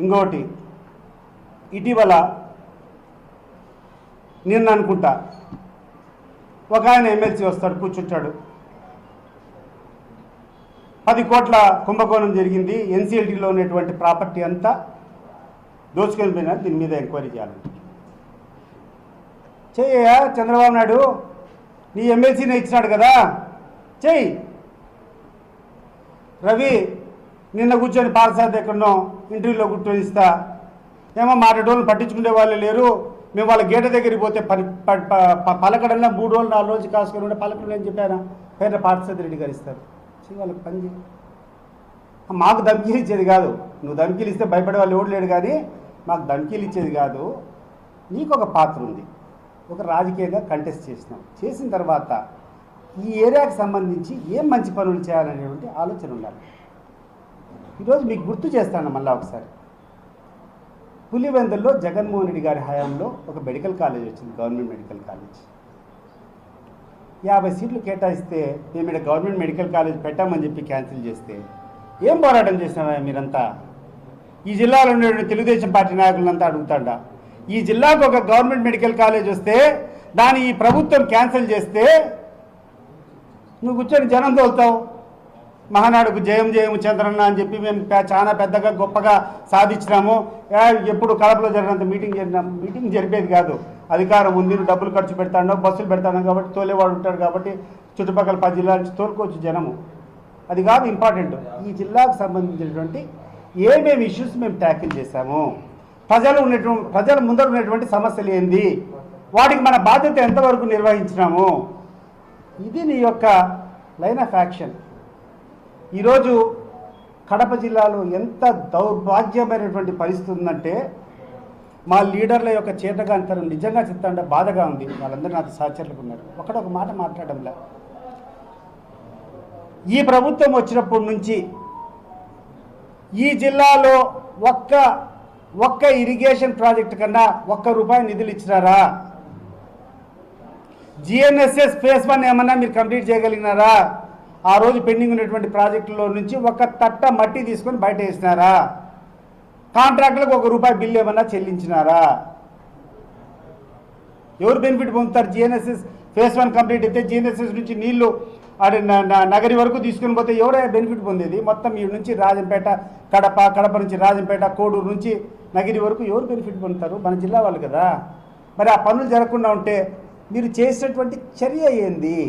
ఇంకోటి ఇటీవల నిన్న అనుకుంటా ఒక ఆయన ఎమ్మెల్సీ వస్తాడు, కూర్చుంటాడు, 10 కోట్ల కుంభకోణం జరిగింది, ఎన్సీఎల్టీలో ఉన్నటువంటి ప్రాపర్టీ అంతా దోచుకొని పోయినా, దీని మీద ఎంక్వైరీ చేయాలంట. చెయ్యా చంద్రబాబు నాయుడు, నీ ఎమ్మెల్సీనే ఇచ్చినాడు కదా, చెయ్యి. రవి నిన్న కూర్చొని పాలసాద్ ఎక్కడనో ఇంటర్వ్యూలో కూర్చొని ఇస్తా, ఏమో మాట్లాడోళ్ళు పట్టించుకునే వాళ్ళు లేరు, మేము వాళ్ళ గేట దగ్గరికి పోతే పలకడన్నా 3 రోజులు 4 రోజులు కాసుకొని ఉంటే పలకడం అని చెప్పాను, పేద పార్థసారథి రెడ్డి గారు ఇస్తారు. వాళ్ళకి పని చేయి. మాకు ధమ్కీలు ఇచ్చేది కాదు, నువ్వు ధమ్కీలు ఇస్తే భయపడే వాళ్ళు ఎవడు లేడు, కానీ మాకు ధమ్కీలు ఇచ్చేది కాదు. నీకు ఒక పాత్ర ఉంది, ఒక రాజకీయంగా కంటెస్ట్ చేసినావు, చేసిన తర్వాత ఈ ఏరియాకి సంబంధించి ఏం మంచి పనులు చేయాలనేటువంటి ఆలోచన ఉండాలి. ఈరోజు మీకు గుర్తు చేస్తాను మళ్ళీ ఒకసారి, పులివెందుల్లో జగన్మోహన్ రెడ్డి గారి హయాంలో ఒక మెడికల్ కాలేజ్ వచ్చింది, గవర్నమెంట్ మెడికల్ కాలేజ్. 50 సీట్లు కేటాయిస్తే మేము ఇక్కడ గవర్నమెంట్ మెడికల్ కాలేజ్ పెట్టామని చెప్పి క్యాన్సిల్ చేస్తే ఏం పోరాటం చేసినావా మీరంతా? ఈ జిల్లాలో ఉండే తెలుగుదేశం పార్టీ నాయకులంతా అడుగుతాడా, ఈ జిల్లాకు ఒక గవర్నమెంట్ మెడికల్ కాలేజ్ వస్తే దాన్ని ఈ ప్రభుత్వం క్యాన్సిల్ చేస్తే నువ్వు కూర్చొని జనం తోలుతావు, మహానాడుకు జయం జయము చంద్రన్న అని చెప్పి మేము చాలా పెద్దగా గొప్పగా సాధించినాము, ఎప్పుడు కడపలో జరిగినంత మీటింగ్ జరిపేది కాదు. అధికారం ఉంది, డబ్బులు ఖర్చు పెడతాడో, బస్సులు పెడతాను కాబట్టి తోలేవాడు ఉంటాడు కాబట్టి చుట్టుపక్కల 10 జిల్లాల నుంచి తోలుకోవచ్చు జనము. అది కాదు ఇంపార్టెంట్, ఈ జిల్లాకు సంబంధించినటువంటి ఏమేమి ఇష్యూస్ మేము ట్యాకిల్ చేశాము, ప్రజల ముందర ఉన్నటువంటి సమస్యలు ఏంది, వాటికి మన బాధ్యత ఎంతవరకు నిర్వహించినాము, ఇది నీ యొక్క లైన్ ఆఫ్ యాక్షన్. ఈరోజు కడప జిల్లాలో ఎంత దౌర్భాగ్యమైనటువంటి పరిస్థితి ఉందంటే, మా లీడర్ల యొక్క చేతగాంతరం నిజంగా చెప్తాంటే బాధగా ఉంది. వాళ్ళందరూ నాకు సహచరులకు ఉన్నారు, ఒక మాట మాట్లాడడంలా. ఈ ప్రభుత్వం వచ్చినప్పటి నుంచి ఈ జిల్లాలో ఒక్క ఇరిగేషన్ ప్రాజెక్టు కన్నా ₹1 నిధులు ఇచ్చినారా? GNSS phase 1 ఏమన్నా మీరు కంప్లీట్ చేయగలిగినారా? ఆ రోజు పెండింగ్ ఉన్నటువంటి ప్రాజెక్టులో నుంచి ఒక తట్ట మట్టి తీసుకొని బయట వేసినారా? కాంట్రాక్టులకు ₹1 బిల్లు ఏమన్నా చెల్లించినారా? ఎవరు బెనిఫిట్ పొందుతారు? GNSS phase 1 కంప్లీట్ అయితే GNSS నుంచి నీళ్లు నగరి వరకు తీసుకుని పోతే ఎవరైనా బెనిఫిట్ పొందేది? మొత్తం ఈ నుంచి రాజంపేట, కడప నుంచి రాజంపేట, కోడూరు నుంచి నగిరి వరకు ఎవరు బెనిఫిట్ పొందుతారు? మన జిల్లా వాళ్ళు కదా. మరి ఆ పనులు జరగకుండా ఉంటే మీరు చేసినటువంటి చర్య ఏంది?